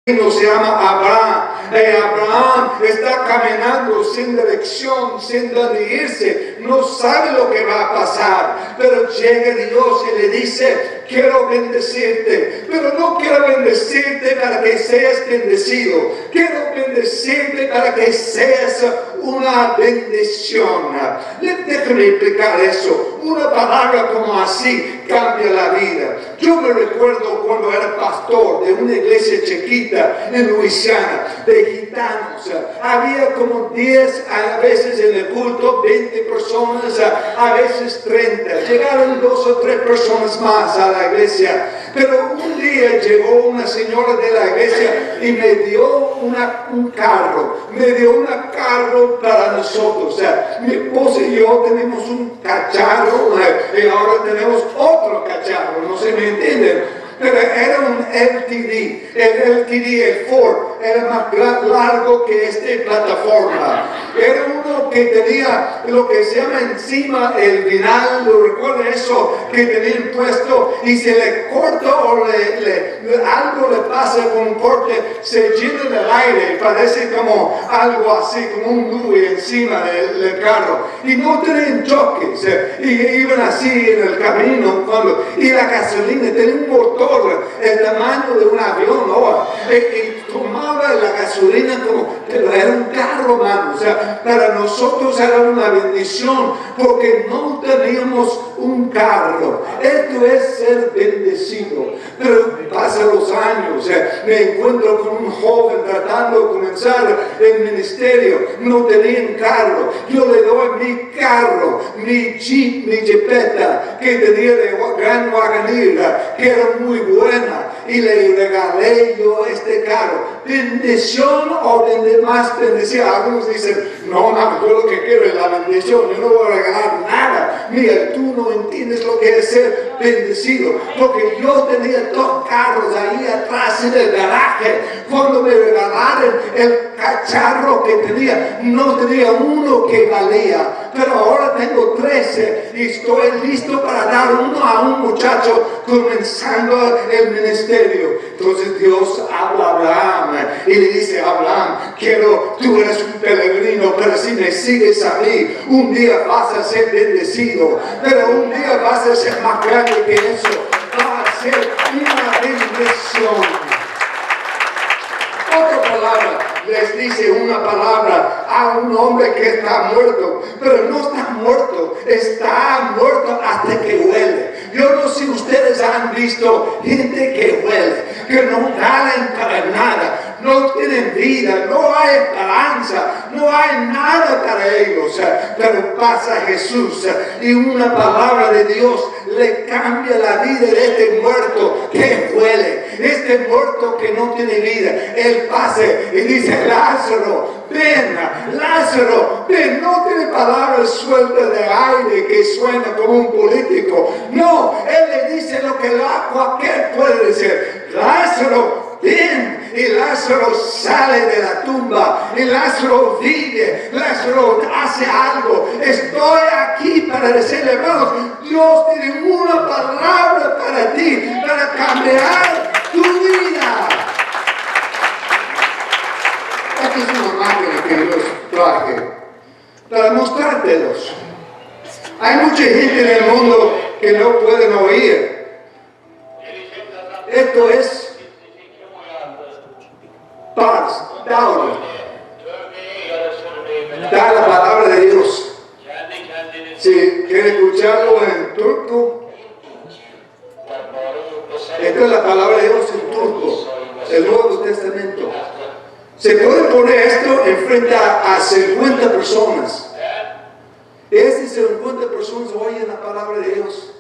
se llama Abraham. Abraham está caminando sin dirección, sin dónde irse, no sabe lo que va a pasar, pero llega Dios y le dice: quiero bendecirte, pero no quiero bendecirte para que seas bendecido, quiero bendecirte para que seas una bendición. Déjame explicar eso. Una palabra como así cambia la vida. Yo me recuerdo cuando era pastor de una iglesia chiquita en Luisiana, de gitanos. Había como 10, a veces en el culto, 20 personas, a veces 30. Llegaron 2 o 3 personas más a la iglesia. Pero un día llegó una señora de la iglesia y me dio un carro. Me dio un carro para nosotros. Mi esposa y yo tenemos un cacharro y ahora tenemos otro cacharro. No se me entienden. Pero era un LTD. El LTD, el Ford, era más largo que esta plataforma. Era uno que tenía lo que se llama encima el vinal, ¿lo recuerda eso? Que tenía puesto y se le corta o algo le pasa con un corte, se llena del aire, parece como algo así, como un nube encima del carro. Y no tenían choques, y iban así en el camino, y la gasolina tenía un motor el tamaño de un avión, ¿no? Y tomaba la gasolina pero era un carro, mano. O sea, para nosotros era una bendición porque no teníamos un carro. Esto es ser bendecido. Pero pasan los años, me encuentro con un joven tratando de comenzar el ministerio, no tenía un carro. Yo le doy mi carro, mi Jeep, mi Jeepeta, que tenía de Gran Wagoneer, que era muy buena, y le regalé yo este carro. ¿Bendición o más bendición? Algunos dicen: no, yo lo que quiero es la bendición, yo no voy a regalar nada. Mira, tú no entiendes lo que es ser bendecido, porque yo tenía 2 carros ahí atrás en el garaje. Cuando me regalaron el cacharro que tenía, no tenía uno que valía, pero ahora tengo 13 y estoy listo para dar uno a un muchacho comenzando el ministerio. Entonces Dios habla a Abraham y le dice: Abraham, tú eres un peregrino, pero si me sigues a mí, un día vas a ser bendecido, pero un día vas a ser más grande que eso, va a ser una bendición. Otra palabra, les dice una palabra a un hombre que está muerto, pero no está muerto, está muerto hasta que huele. Yo no sé si ustedes han visto gente que huele, que no valen para nada, no tienen vida, no hay esperanza, no hay nada para ellos. Pero pasa Jesús y una palabra de Dios le cambia la vida de este muerto que huele, este muerto que no tiene vida. Él pasa y dice: Lázaro, ven, Lázaro, ven. No tiene palabras sueltas de aire que suena como un político. No, él le dice lo que cualquier puede decir: Lázaro, ven. Y Lázaro sale de la tumba, y Lázaro vive, Lázaro hace algo. Estoy aquí para decirle: hermanos, Dios tiene una palabra para ti, para cambiar tu vida. Esta es una máquina que Dios traje para mostrártelos. Hay mucha gente en el mundo que no pueden oír. Esto es paz, da la palabra de Dios. Si quiere escucharlo en turco, esta es la palabra de Dios en turco, el Nuevo Testamento. Se puede poner esto enfrente a 50 personas. Esas 50 personas oyen la palabra de Dios.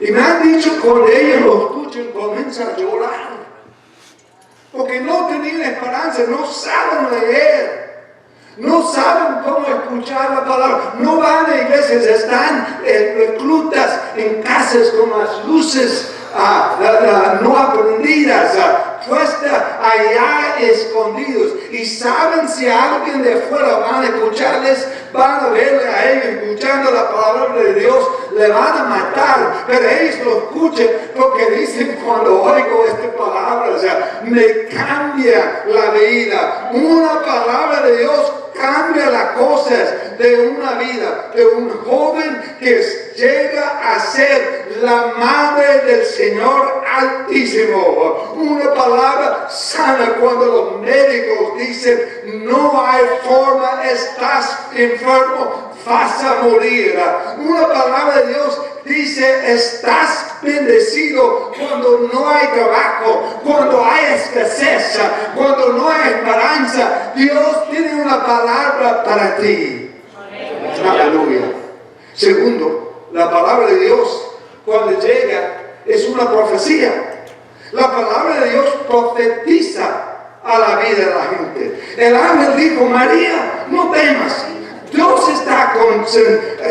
Y me han dicho cuando ellos lo escuchan, comienzan a llorar. Porque no tenían esperanza, no saben leer, no saben cómo escuchar la palabra, no van a iglesias, están reclutas en casas con las luces no aprendidas, puestas allá escondidos, y saben si alguien de afuera van a escucharles, van a verle a ellos escuchando la palabra de Dios, le van a matar, pero ellos lo escuchan porque dicen, cuando oigo esta palabra, o sea, me cambia la vida. Una palabra de Dios cambia las cosas de una vida, de un joven que llega a ser la madre del Señor Altísimo. Una palabra sana cuando los médicos dicen, no hay forma, estás enfermo, vas a morir. Una palabra de Dios dice, estás bendecido cuando no hay trabajo, cuando hay escasez, cuando no hay esperanza. Dios tiene una palabra para ti. Aleluya. Segundo, la palabra de Dios cuando llega es una profecía. La palabra de Dios profetiza a la vida de la gente. El ángel dijo, María, no temas. Dios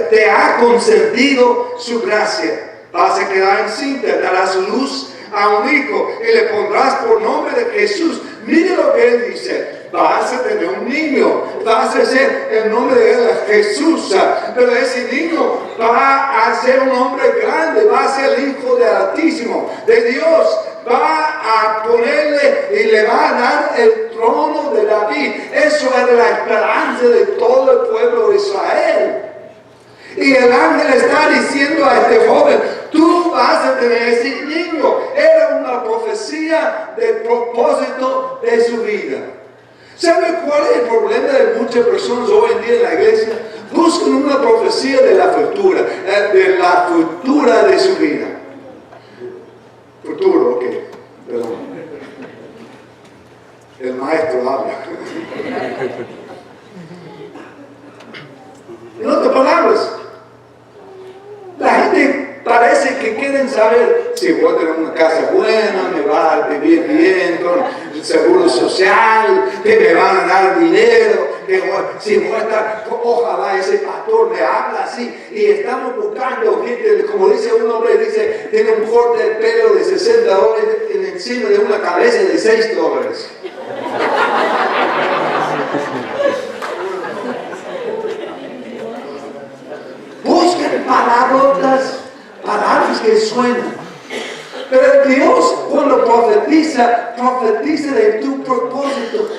te ha concedido su gracia. Vas a quedar encinta, darás luz a un hijo y le pondrás por nombre de Jesús. Mire lo que él dice. Vas a tener un niño, vas a ser el nombre de él, Jesús. Pero ese niño va a ser un hombre grande, va a ser el Hijo del Altísimo, de Dios. Va a ponerle y le va a dar el trono de David. Eso era la esperanza de todo el pueblo de Israel. Y el ángel está diciendo a este joven, tú vas a tener ese niño. Era una profecía del propósito de su vida. ¿Sabe cuál es el problema de muchas personas hoy en día en la iglesia? Buscan una profecía de la futura de su vida. Futuro, ok, perdón. El maestro habla. En otras palabras, la gente parece que quieren saber si voy a tener una casa buena, me va a vivir bien con el seguro social, que me van a dar dinero, si voy a estar, ojalá ese pastor me habla así. Y estamos buscando gente, como dice un hombre, dice, tiene un corte de pelo de $60 encima de una cabeza de $6. Busquen palabras que suenan. Pero Dios, cuando profetiza de tu propósito.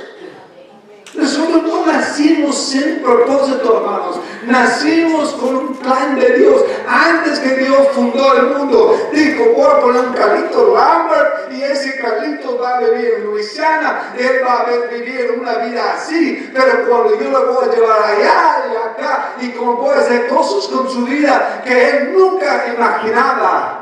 Nosotros no nacimos sin propósito, hermanos. Nacimos con un plan de Dios. Antes que Dios fundó el mundo, dijo, voy a poner un Carlito Lambert y ese Carlito va a vivir en Luisiana. Él va a vivir una vida así. Pero cuando yo lo voy a llevar allá y acá, y como voy a hacer cosas con su vida que él nunca imaginaba.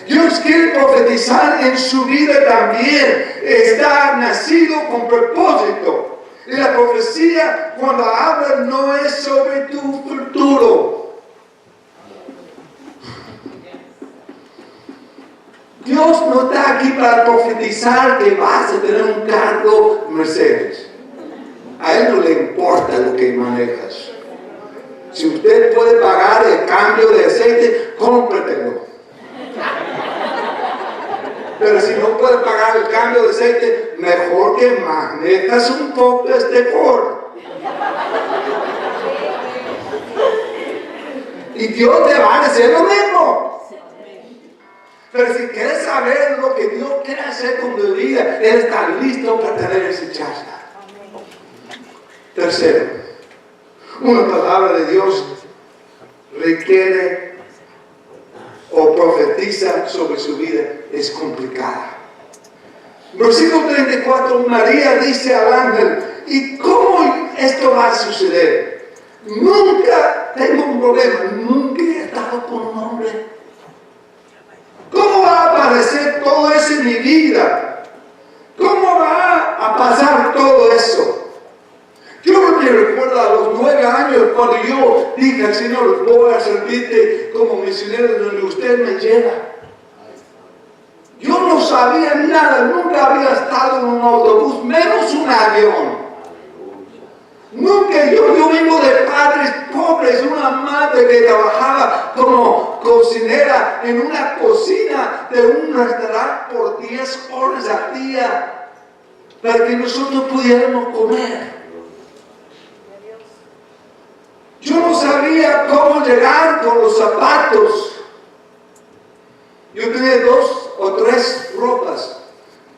Dios quiere profetizar en su vida también. Está nacido con propósito. Y la profecía, cuando habla, no es sobre tu futuro. Dios no está aquí para profetizar que vas a tener un carro Mercedes. A él no le importa lo que manejas. Si usted puede pagar el cambio de aceite, cómpratelo. Pero si no puede pagar el cambio de aceite, mejor que manejas un poco este Ford. Y Dios te va a decir lo mismo. Pero si quieres saber lo que Dios quiere hacer con tu vida, Él está listo para tener esa charla. Tercero, una palabra de Dios requiere o profetiza sobre su vida es complicada. Versículo 34, María dice al ángel, ¿y cómo esto va a suceder? Nunca tengo un problema, nunca he estado con un hombre. ¿Cómo va a aparecer todo eso en mi vida? ¿Cómo va a pasar todo eso? Yo me recuerdo a los 9 años cuando yo dije al Señor, voy a servirte como misionero donde usted me lleva. Yo no sabía nada, nunca había estado en un autobús, menos un avión. Nunca, yo vengo de padres pobres, una madre que trabajaba como cocinera en una cocina de un restaurante por 10 horas al día para que nosotros pudiéramos comer. Yo Yo no sabía cómo llegar con los zapatos. Yo tenía 2 o 3 ropas.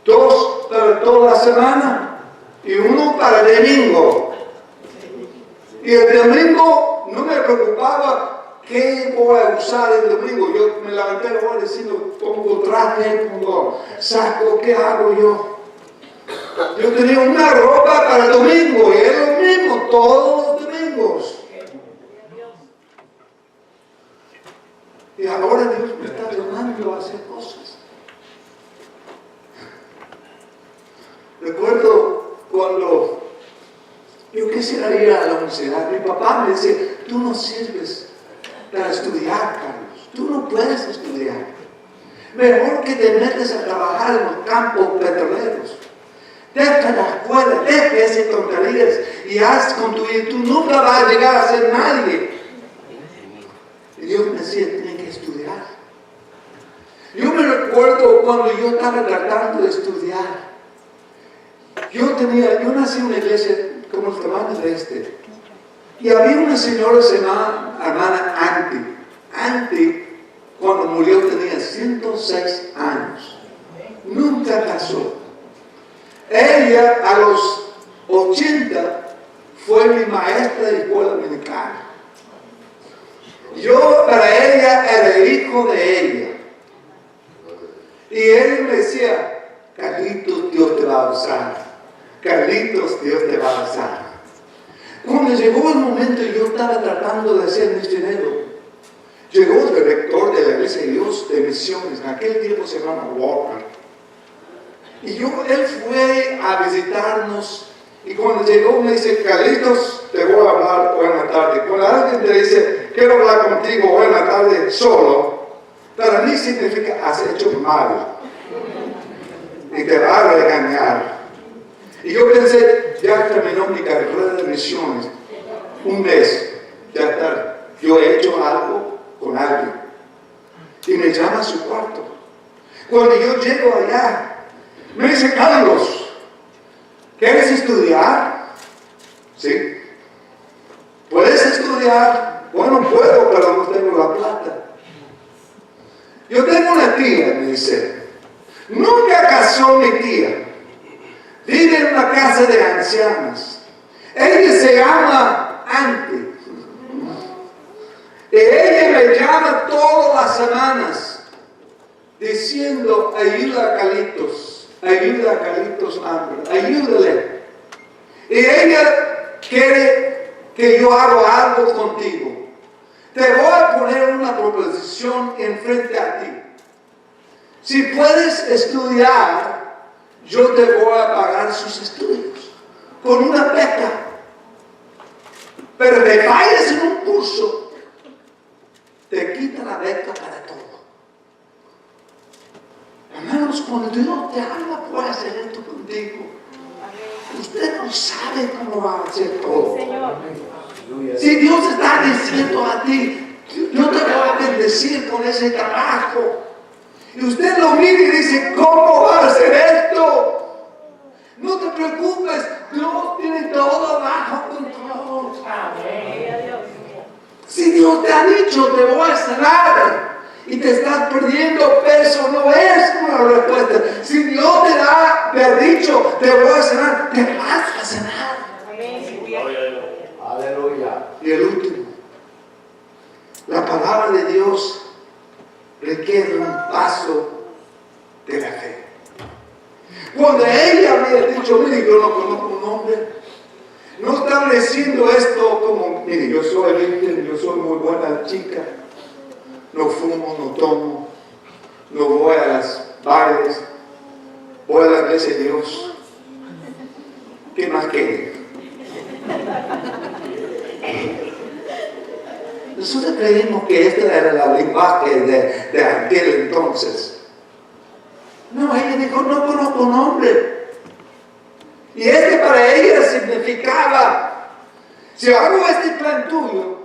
2 para toda la semana y 1 para el domingo. Y el domingo no me preocupaba qué voy a usar el domingo. Yo me levanté el día diciendo, pongo traje, pongo saco, ¿qué hago yo? Yo tenía una ropa para el domingo y es lo mismo todos los domingos. Y ahora Dios me está llamando a hacer cosas. Recuerdo cuando yo quisiera ir a la universidad, mi papá me dice, tú no sirves para estudiar, Carlos. Tú no puedes estudiar. Mejor que te metes a trabajar en los campos petroleros. Deja la escuela, deja esas tonterías y haz con tu vida. Tú nunca vas a llegar a ser nadie. Y Dios me decía, tienes que estudiar. Yo me recuerdo cuando yo estaba tratando de estudiar. Yo nací en una iglesia como el tamaño de este. Y había una señora llamada hermana Anti, cuando murió tenía 106 años. Nunca casó. Ella a los 80 fue mi maestra de escuela dominical. Yo para ella era el hijo de ella. Y él me decía, Carlitos, Dios te va a usar. Carlitos, Dios te va a usar. Cuando llegó el momento y yo estaba tratando de ser misionero, llegó el director de la Iglesia de Dios de Misiones, en aquel tiempo se llamaba Walker. Y él fue a visitarnos y cuando llegó me dice, Carlitos, te voy a hablar hoy en la tarde. Cuando alguien te dice, quiero hablar contigo hoy en la tarde solo, para mí significa has hecho mal y te va a regañar. Y yo pensé, ya terminó mi carrera de misiones, un mes, ya está, yo he hecho algo con alguien. Y me llama a su cuarto. Cuando yo llego allá, me dice, Carlos, ¿quieres estudiar? Sí. ¿Puedes estudiar? Bueno, puedo, pero no tengo la plata. Yo tengo una tía, me dice. Nunca casó mi tía. Vive en una casa de ancianas. Ella se llama Anti. Y ella me llama todas las semanas diciendo, ayuda a Carlitos, ayúdale. Y ella quiere que yo haga algo contigo. Te voy a poner una proposición enfrente a ti. Si puedes estudiar, yo te voy a pagar sus estudios con una beca. Pero te falles en un curso, te quita la beca para todo. Hermanos, cuando Dios te habla, puede hacer esto contigo. Usted no sabe cómo va a hacer todo. Si Dios está diciendo a ti, yo te voy a bendecir con ese trabajo. Y usted lo mira y dice, ¿cómo va a hacer esto? No te preocupes, Dios tiene todo bajo control. Si Dios te ha dicho, te voy a sanar, y te estás perdiendo peso, no es una respuesta. Si Dios te ha dicho, te voy a sanar, te vas a sanar. Aleluya. Y el último, la palabra de Dios requiere un paso de la fe. Cuando ella había dicho, mire, yo no conozco un hombre, no estaba diciendo esto como, mire, yo soy virgen, yo soy muy buena chica, no fumo, no tomo, no voy a las bailes, voy a la iglesia de Dios. ¿Qué más quiere? Nosotros creímos que este era el lenguaje de aquel entonces. No, ella dijo, no conozco nombre. Y para ella significaba, si hago este plan tuyo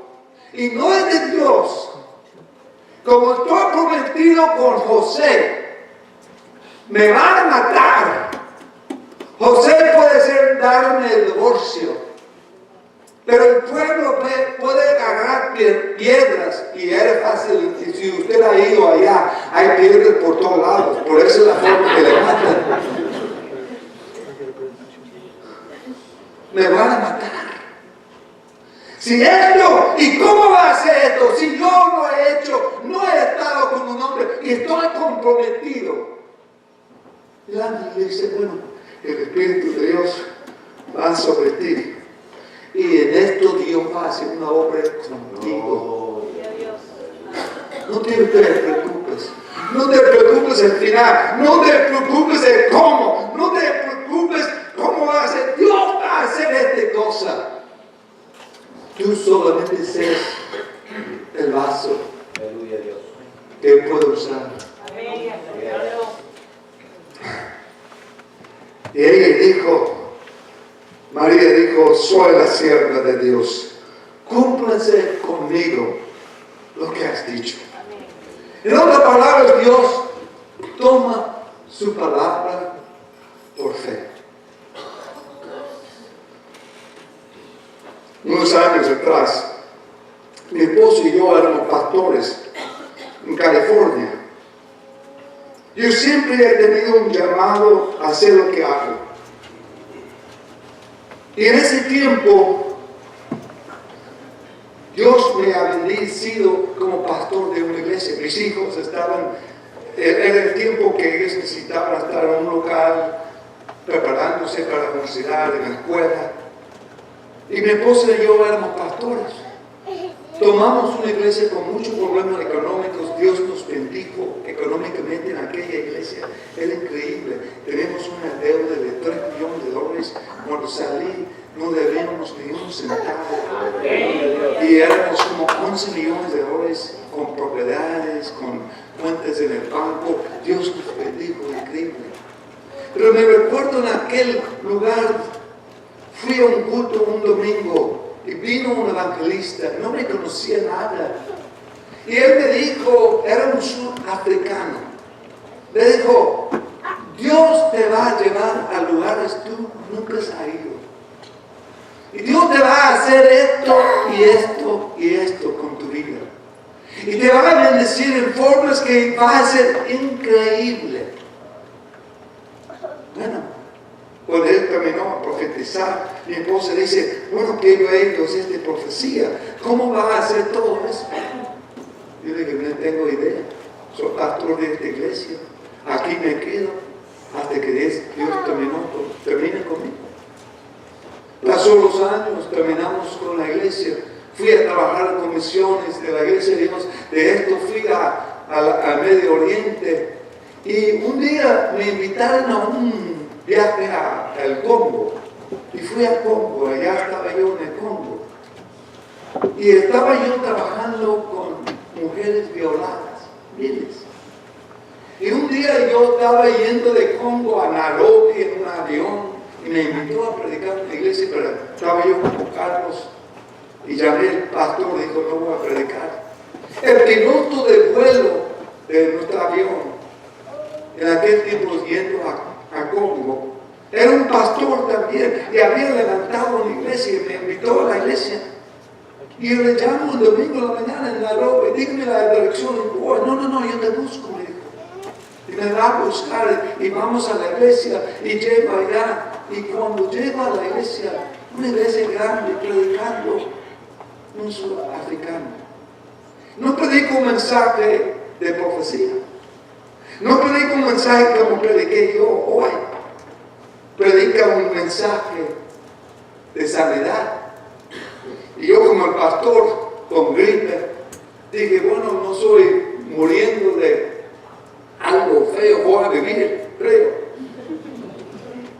y no es de Dios, como estoy prometido con José, me van a matar. José puede darme el divorcio, pero el pueblo puede piedras y era fácil. Y si usted ha ido allá, hay piedras por todos lados. Por eso es la forma que le matan. Me van a matar. Si esto, ¿y cómo va a ser esto? Si yo no he hecho, no he estado con un hombre y estoy comprometido. El ángel le dice, bueno, el Espíritu de Dios va sobre ti. Y en esto Dios va a hacer una obra contigo. No te preocupes. No te preocupes el final. No te preocupes el cómo. No te preocupes cómo va a ser. Dios va a hacer esta cosa. Tú solamente seas el vaso que Él puede usar. Y ella dijo, María dijo, soy la sierva de Dios. Cúmplase conmigo lo que has dicho. En otras palabras, Dios toma su palabra por fe. Unos años atrás, mi esposo y yo éramos pastores en California. Yo siempre he tenido un llamado a hacer lo que hago. Y en ese tiempo, Dios me ha bendecido como pastor de una iglesia. Mis hijos era el tiempo que ellos necesitaban estar en un local, preparándose para la universidad, en la escuela. Y mi esposa y yo éramos pastores. Tomamos una iglesia con muchos problemas económicos. Dios nos bendijo económicamente en aquella iglesia. Era increíble. Tenemos una deuda de $3 millones. Cuando salí, no debíamos ni un centavo. Y éramos como $11 millones con propiedades, con cuentas en el banco. Dios nos bendijo, increíble. Pero me recuerdo en aquel lugar. Fui a un culto un domingo y vino un evangelista, no me conocía nada. Y él me dijo, era un sudafricano, me dijo, Dios te va a llevar a lugares tú nunca has ido. Y Dios te va a hacer esto y esto y esto con tu vida. Y te va a bendecir en formas que va a ser increíble. Bueno. Cuando él terminó a profetizar, mi esposa dice, bueno, qué bello es esta profecía. ¿Cómo va a hacer todo eso? Yo le dije, no tengo idea. Soy pastor de esta iglesia. Aquí me quedo hasta que Dios termine conmigo. Pasó los años, terminamos con la iglesia. Fui a trabajar en comisiones de la iglesia de Dios. De esto fui al Medio Oriente. Y un día me invitaron a un viaje al Congo y fui al Congo, allá estaba yo en el Congo y estaba yo trabajando con mujeres violadas, miles. Y un día yo estaba yendo de Congo a Nairobi en un avión y me invitó a predicar en la iglesia, pero estaba yo con Carlos y llamé al pastor y dijo, no voy a predicar. El piloto de vuelo de nuestro avión, en aquel tiempo yendo a Congo, era un pastor también y había levantado una iglesia y me invitó a la iglesia. Y yo le llamo un domingo en la mañana en Nairobi, dígame la dirección. No, yo te busco, me dijo. Y me va a buscar y vamos a la iglesia y llego allá. Y cuando llego a la iglesia, una iglesia grande, predicando un sudafricano. No predico un mensaje de profecía. No predica un mensaje como prediqué yo hoy. Predica un mensaje de sanidad. Y yo como el pastor con gripe, dije, bueno, no soy muriendo de algo feo, voy a vivir, creo.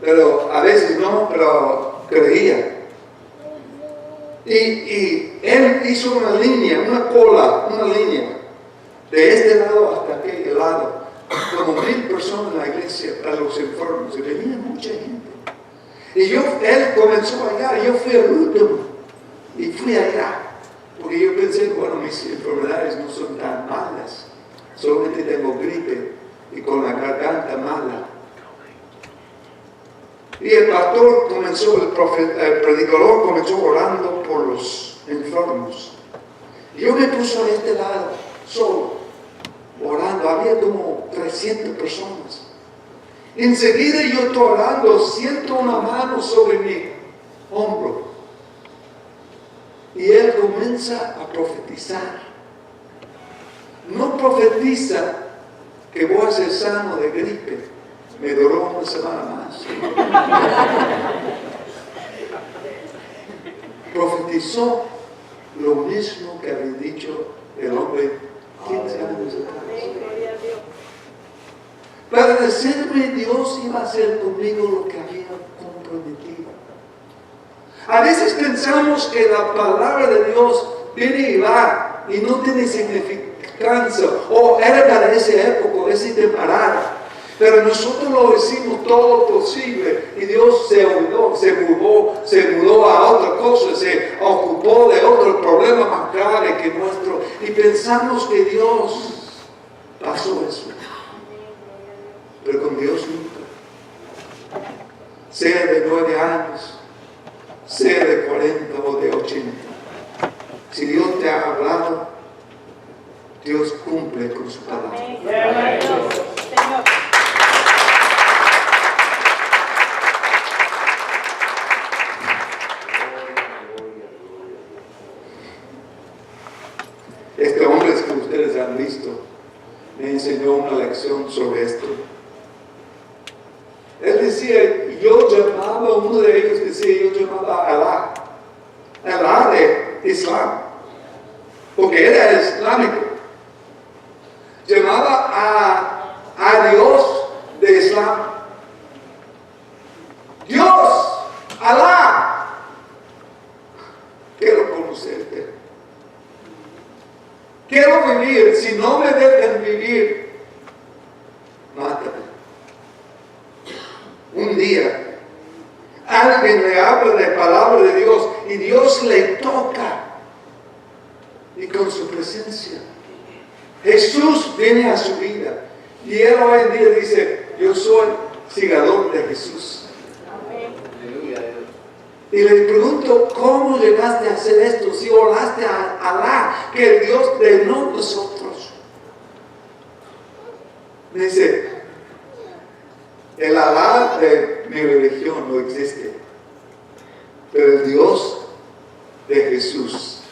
Pero a veces no, pero creía. Y él hizo una línea, una cola, una línea, de este lado hasta aquel lado. Como 1000 personas en la iglesia para los enfermos, y venía mucha gente. Y él comenzó allá, y yo fui al último, y fui allá, porque yo pensé, bueno, mis enfermedades no son tan malas, solamente tengo gripe y con la garganta mala. Y el pastor comenzó, el predicador comenzó orando por los enfermos. Yo me puse a este lado, solo, orando. Había como 300 personas. Enseguida yo estoy orando, siento una mano sobre mi hombro. Y él comienza a profetizar. No profetiza que voy a ser sano de gripe. Me duró una semana más. Profetizó lo mismo que había dicho el hombre 15 años atrás. Para decirme Dios iba a hacer conmigo lo que había comprometido. A veces pensamos que la palabra de Dios viene y va y no tiene significancia, o era para esa época, esa temporada. Pero nosotros lo hicimos todo lo posible y Dios se mudó a otra cosa, se ocupó de otro problema más grave que nuestro, y pensamos que Dios pasó eso. Pero con Dios nunca. Sea de 9 años, sea de 40 o de 80. Si Dios te ha hablado, Dios cumple con su palabra. Señor. Este hombre que ustedes han visto me enseñó una lección sobre esto. Él decía, uno de ellos decía, yo llamaba a Alá de Islam, porque era islámico. Llamaba a Dios de Islam. Dios, Alá, quiero conocerte. Quiero vivir. Si no me dejan vivir, mátame. Un día, alguien le habla de palabra de Dios y Dios le toca. Y con su presencia, Jesús viene a su vida. Y él hoy en día dice, yo soy seguidor de Jesús. Y le pregunto, ¿cómo llegaste a hacer esto? Si oraste a Alá, que es Dios de nosotros. Me dice, el Alá de mi religión no existe. Pero el Dios de Jesús,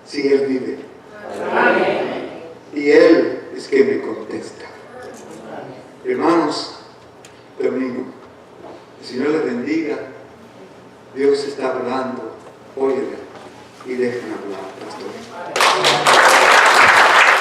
sí, Él vive. Amén. Y Él es que me contesta. Hermanos,